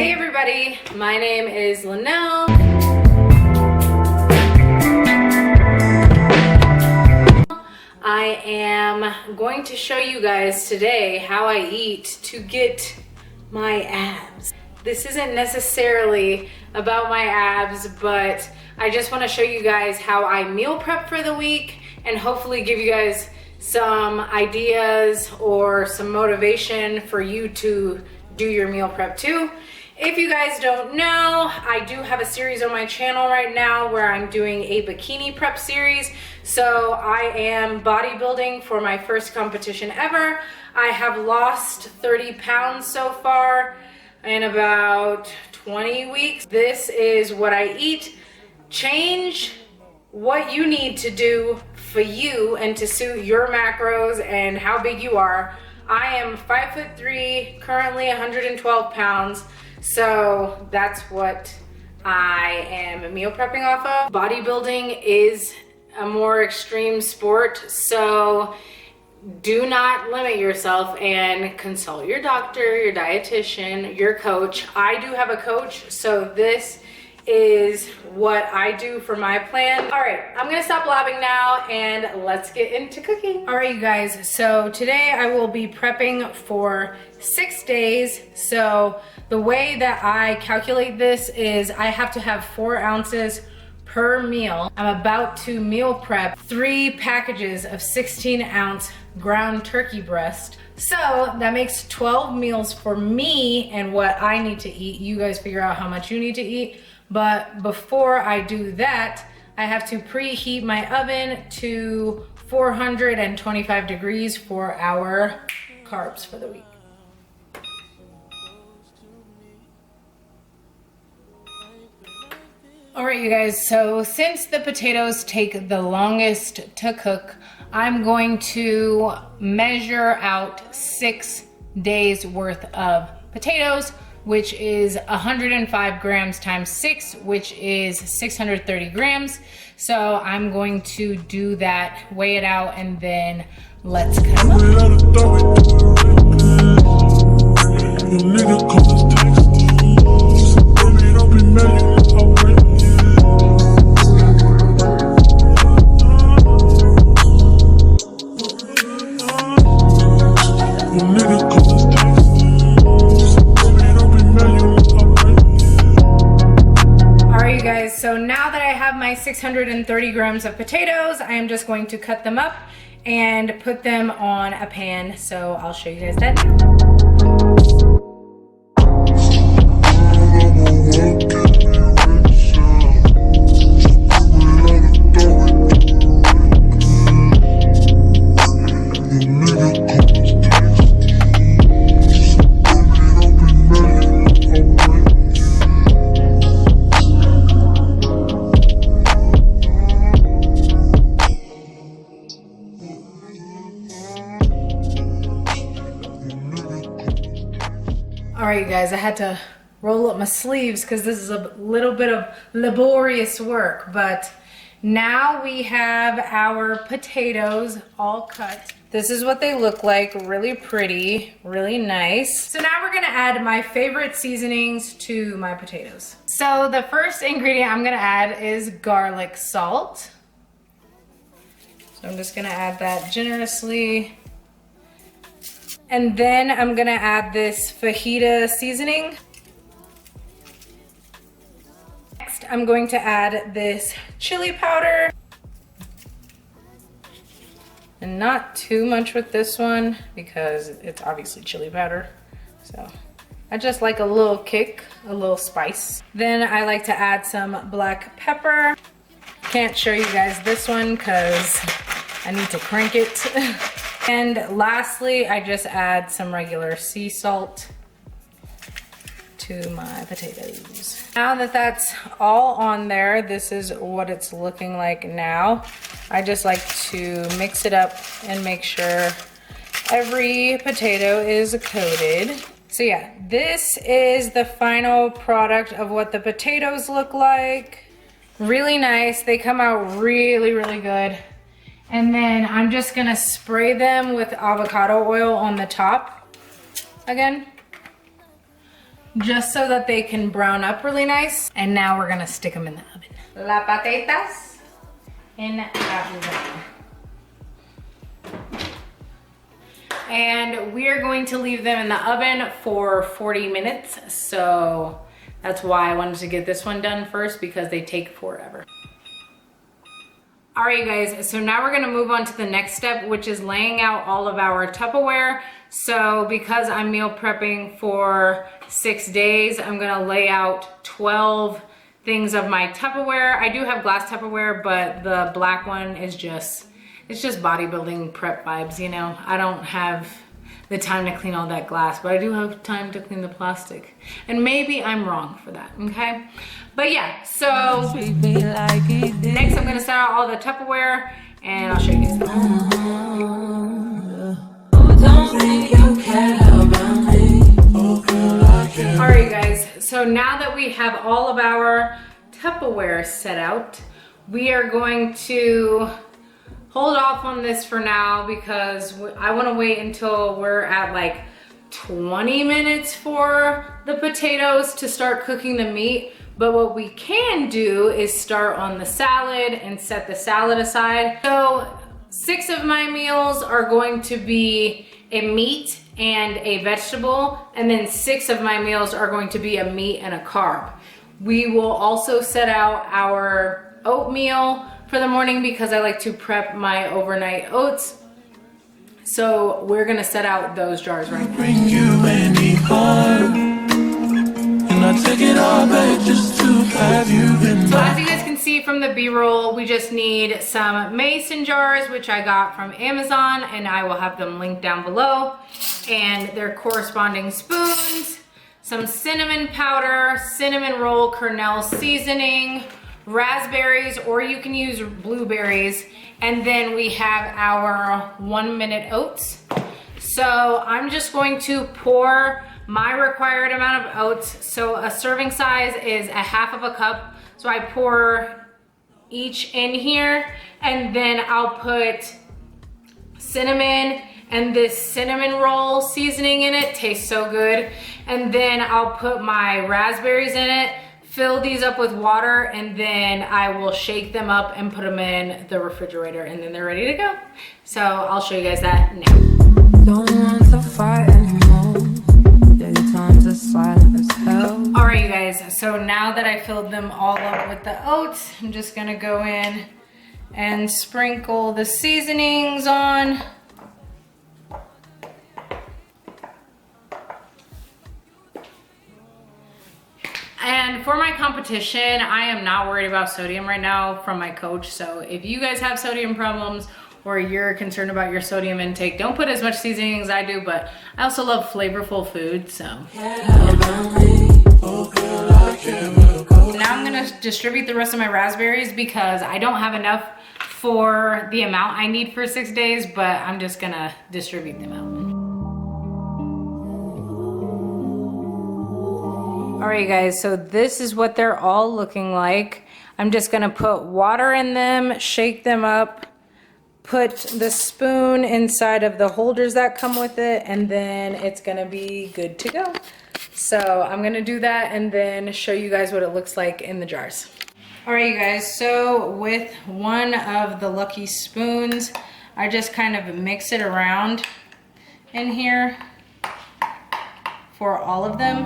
Hey everybody, my name is Linnell. I am going to show you guys today how I eat to get my abs. This isn't necessarily about my abs, but I just want to show you guys how I meal prep for the week and hopefully give you guys some ideas or some motivation for you to do your meal prep too. If you guys don't know, I do have a series on my channel right now where I'm doing a bikini prep series. So I am bodybuilding for my first competition ever. I have lost 30 pounds so far in about 20 weeks. This is what I eat. Change what you need to do for you and to suit your macros and how big you are. I am 5'3", currently 112 pounds. So that's what I am meal prepping off of. Bodybuilding is a more extreme sport, so do not limit yourself and consult your doctor, your dietitian, your coach. I do have a coach, so this is what I do for my plan. All right, I'm gonna stop blabbing now and let's get into cooking. All right, you guys, so today I will be prepping for 6 days. So the way that I calculate this is I have to have 4 ounces per meal. I'm about to meal prep 3 packages of 16-ounce ground turkey breast. So that makes 12 meals for me and what I need to eat. You guys figure out how much you need to eat. But before I do that, I have to preheat my oven to 425 degrees for our carbs for the week. All right, you guys, so since the potatoes take the longest to cook, I'm going to measure out 6 days worth of potatoes, which is 105 grams times 6, which is 630 grams. So I'm going to do that, weigh it out, and then let's cut them So now that I have my 630 grams of potatoes, I am just going to cut them up and put them on a pan. So I'll show you guys that now. All right, you guys, I had to roll up my sleeves because this is a little bit of laborious work, but now we have our potatoes all cut. This is what they look like, really pretty, really nice. So now we're gonna add my favorite seasonings to my potatoes. So the first ingredient I'm gonna add is garlic salt. So I'm just gonna add that generously. And then I'm gonna add this fajita seasoning. Next, I'm going to add this chili powder. And not too much with this one because it's obviously chili powder. So I just like a little kick, a little spice. Then I like to add some black pepper. Can't show you guys this one because I need to crank it. And lastly, I just add some regular sea salt to my potatoes. Now that that's all on there, this is what it's looking like now. I just like to mix it up and make sure every potato is coated. So yeah, this is the final product of what the potatoes look like. Really nice. They come out really, really good. And then I'm just gonna spray them with avocado oil on the top again. just so that they can brown up really nice. And now we're gonna stick them in the oven. La patatas in the oven. And we are going to leave them in the oven for 40 minutes. So that's why I wanted to get this one done first, because they take forever. All right, you guys, so now we're gonna move on to the next step, which is laying out all of our Tupperware. So because I'm meal prepping for 6 days, I'm gonna lay out 12 things of my Tupperware. I do have glass Tupperware, but the black one is just, it's just bodybuilding prep vibes, you know? I don't have the time to clean all that glass, but I do have time to clean the plastic. And maybe I'm wrong for that, okay? But yeah, so next I'm gonna set out all the Tupperware and I'll show you guys that. All right, guys, so now that we have all of our Tupperware set out, we are going to hold off on this for now because I want to wait until we're at like 20 minutes for the potatoes to start cooking the meat. But what we can do is start on the salad and set the salad aside. So 6 of my meals are going to be a meat and a vegetable, and then 6 of my meals are going to be a meat and a carb. We will also set out our oatmeal for the morning because I like to prep my overnight oats. So we're gonna set out those jars right now. Bring you any harm. And I take it all back just to have you in. So as you guys can see from the B-roll, we just need some mason jars, which I got from Amazon, and I will have them linked down below, and their corresponding spoons, some cinnamon powder, cinnamon roll kernel seasoning, raspberries, or you can use blueberries, and then we have our 1-minute oats. So I'm just going to pour my required amount of oats. So a serving size is 1/2 cup. So I pour each in here, and then I'll put cinnamon and this cinnamon roll seasoning in it. Tastes so good. And then I'll put my raspberries in it, fill these up with water, and then I will shake them up and put them in the refrigerator, and then they're ready to go. So I'll show you guys that now. Don't want to fight anymore. Times are silent as hell. All right, you guys, so now that I filled them all up with the oats, I'm just gonna go in and sprinkle the seasonings on. And for my competition, I am not worried about sodium right now from my coach. So if you guys have sodium problems or you're concerned about your sodium intake, don't put as much seasoning as I do, but I also love flavorful food, so. Now I'm gonna distribute the rest of my raspberries because I don't have enough for the amount I need for 6 days, but I'm just gonna distribute them out. All right, guys, so this is what they're all looking like. I'm just gonna put water in them, shake them up, put the spoon inside of the holders that come with it, and then it's gonna be good to go. So I'm gonna do that and then show you guys what it looks like in the jars. All right, you guys, so with one of the lucky spoons, I just kind of mix it around in here for all of them.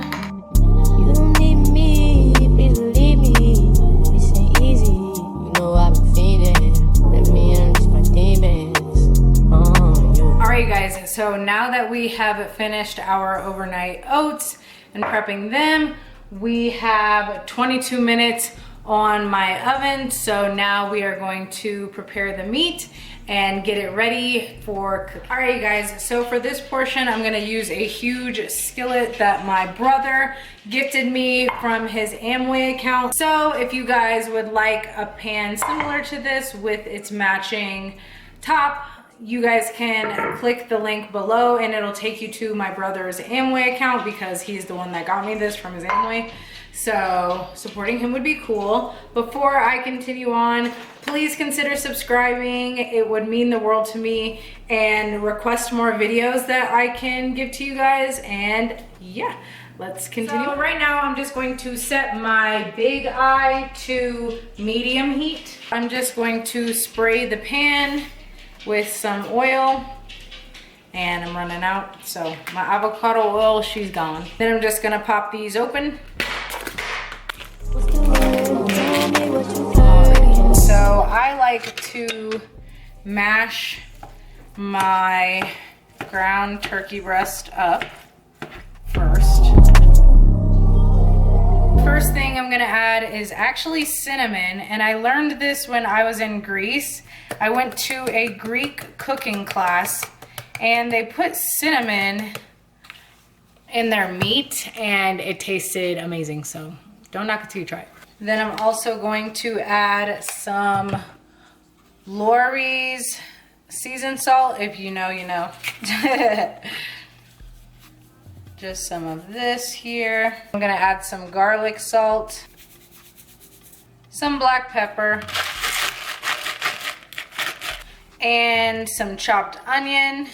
Alright, guys, so now that we have finished our overnight oats and prepping them, we have 22 minutes on my oven. So now we are going to prepare the meat and get it ready for cooking. All right, guys, so for this portion, I'm gonna use a huge skillet that my brother gifted me from his Amway account. So if you guys would like a pan similar to this with its matching top, you guys can click the link below and it'll take you to my brother's Amway account because he's the one that got me this from his Amway. So supporting him would be cool. Before I continue on, please consider subscribing. It would mean the world to me, and request more videos that I can give to you guys. And yeah, let's continue. So right now I'm just going to set my big eye to medium heat. I'm just going to spray the pan with some oil, and I'm running out. So my avocado oil, she's gone. Then I'm just gonna pop these open. So I like to mash my ground turkey breast up first. First thing I'm gonna add is actually cinnamon, and I learned this when I was in Greece. I went to a Greek cooking class and they put cinnamon in their meat and it tasted amazing, so don't knock it till you try it. Then I'm also going to add some Lori's seasoned salt. If you know, you know. Just some of this here. I'm gonna add some garlic salt, some black pepper, and some chopped onion.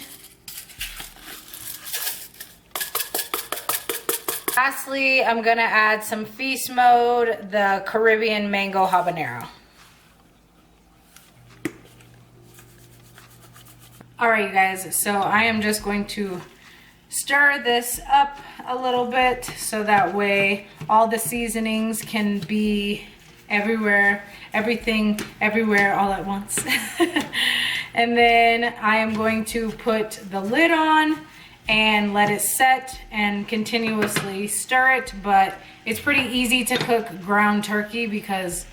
Lastly, I'm gonna add some feast mode, the Caribbean mango habanero. All right, you guys, so I am just going to stir this up a little bit so that way all the seasonings can be everywhere, everything, everywhere, all at once. And then I am going to put the lid on and let it set and continuously stir it. But it's pretty easy to cook ground turkey because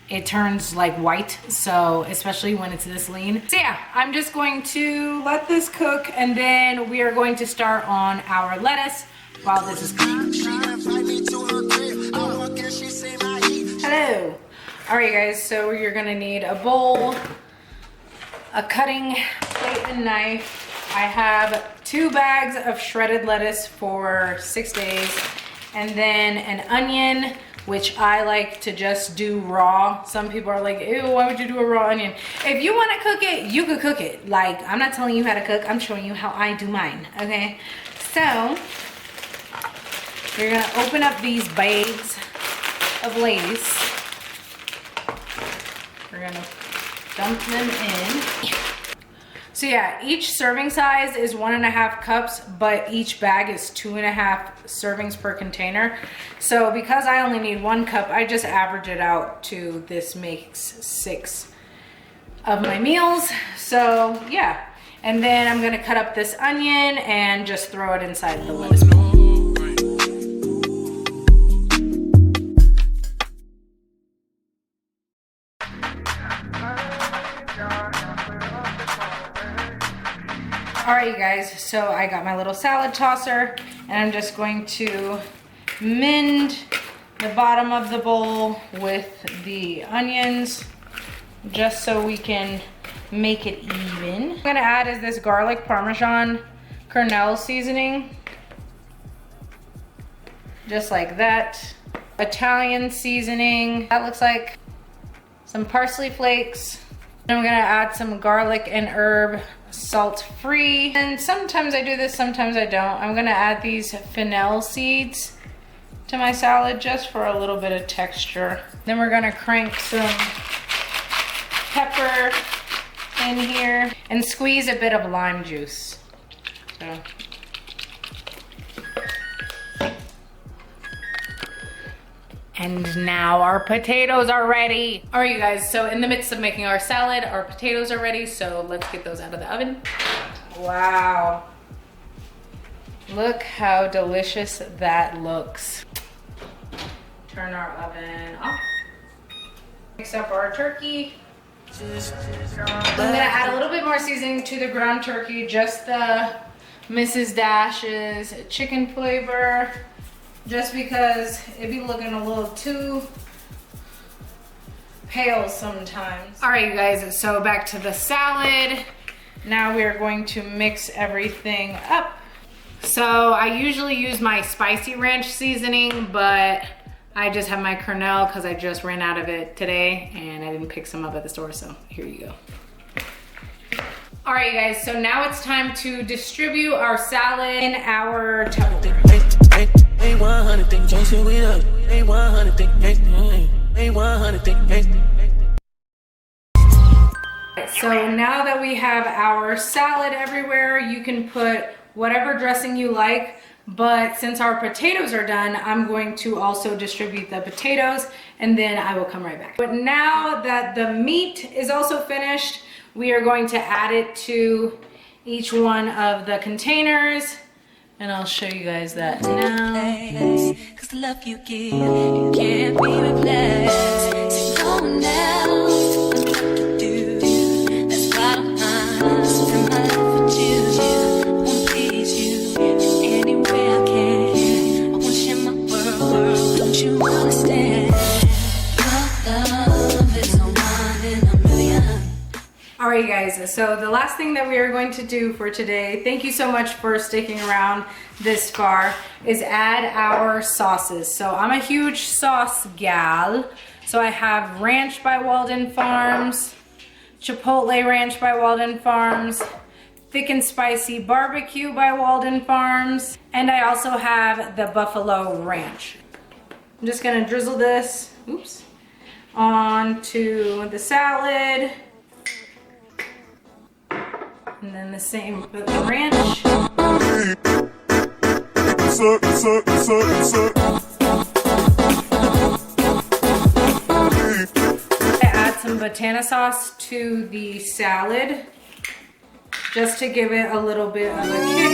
it turns like white, so especially when it's this lean. So yeah, I'm just going to let this cook, and then we are going to start on our lettuce while this is cooking. Hello. All right, guys, so you're gonna need a bowl, a cutting plate and knife. I have 2 bags of shredded lettuce for 6 days, and then an onion, which I like to just do raw. Some people are like, ew, why would you do a raw onion? If you wanna cook it, you could cook it. Like, I'm not telling you how to cook, I'm showing you how I do mine, okay? So, you're gonna open up these bags of lace. We're gonna dump them in. So yeah, each serving size is 1.5 cups, but each bag is 2.5 servings per container. So because I only need 1 cup, I just average it out to this makes 6 of my meals. So yeah, and then I'm gonna cut up this onion and just throw it inside the lettuce bowl. All right, you guys, so I got my little salad tosser, and I'm just going to mend the bottom of the bowl with the onions, just so we can make it even. What I'm gonna add is this garlic parmesan kernel seasoning, just like that. Italian seasoning, that looks like some parsley flakes. Then I'm gonna add some garlic and herb, salt-free. And sometimes I do this, sometimes I don't. I'm gonna add these fennel seeds to my salad just for a little bit of texture. Then we're gonna crank some pepper in here and squeeze a bit of lime juice. So. And now our potatoes are ready. All right, you guys, so in the midst of making our salad, our potatoes are ready, so let's get those out of the oven. Wow. Look how delicious that looks. Turn our oven off. Mix up our turkey. I'm gonna add a little bit more seasoning to the ground turkey, just the Mrs. Dash's chicken flavor. Just because it be looking a little too pale sometimes. All right, you guys, so back to the salad. Now we are going to mix everything up. So I usually use my spicy ranch seasoning, but I just have my kernel because I just ran out of it today and I didn't pick some up at the store, so here you go. All right, you guys, so now it's time to distribute our salad in our tub. Ain't 100 things chasing with us. Ain't 100 things chasing. Ain't 100 things chasing. So now that we have our salad everywhere, you can put whatever dressing you like, but since our potatoes are done, I'm going to also distribute the potatoes and then I will come right back. But now that the meat is also finished, we are going to add it to each one of the containers, and I'll show you guys that now. Cause the love you give, you can't be replaced. So go now. Alright guys, so the last thing that we are going to do for today, thank you so much for sticking around this far, is add our sauces. So I'm a huge sauce gal. So I have Ranch by Walden Farms, Chipotle Ranch by Walden Farms, Thick and Spicy Barbecue by Walden Farms, and I also have the Buffalo Ranch. I'm just gonna drizzle this, oops, onto the salad. And then the same with the ranch. I add some botana sauce to the salad just to give it a little bit of a kick.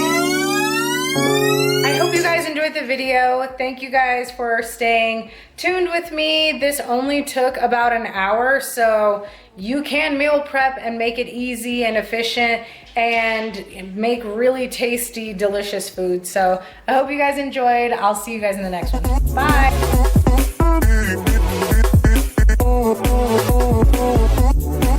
I hope you guys enjoyed the video. Thank you guys for staying tuned with me. This only took about an hour, so you can meal prep and make it easy and efficient and make really tasty, delicious food. So I hope you guys enjoyed. I'll see you guys in the next one. Bye.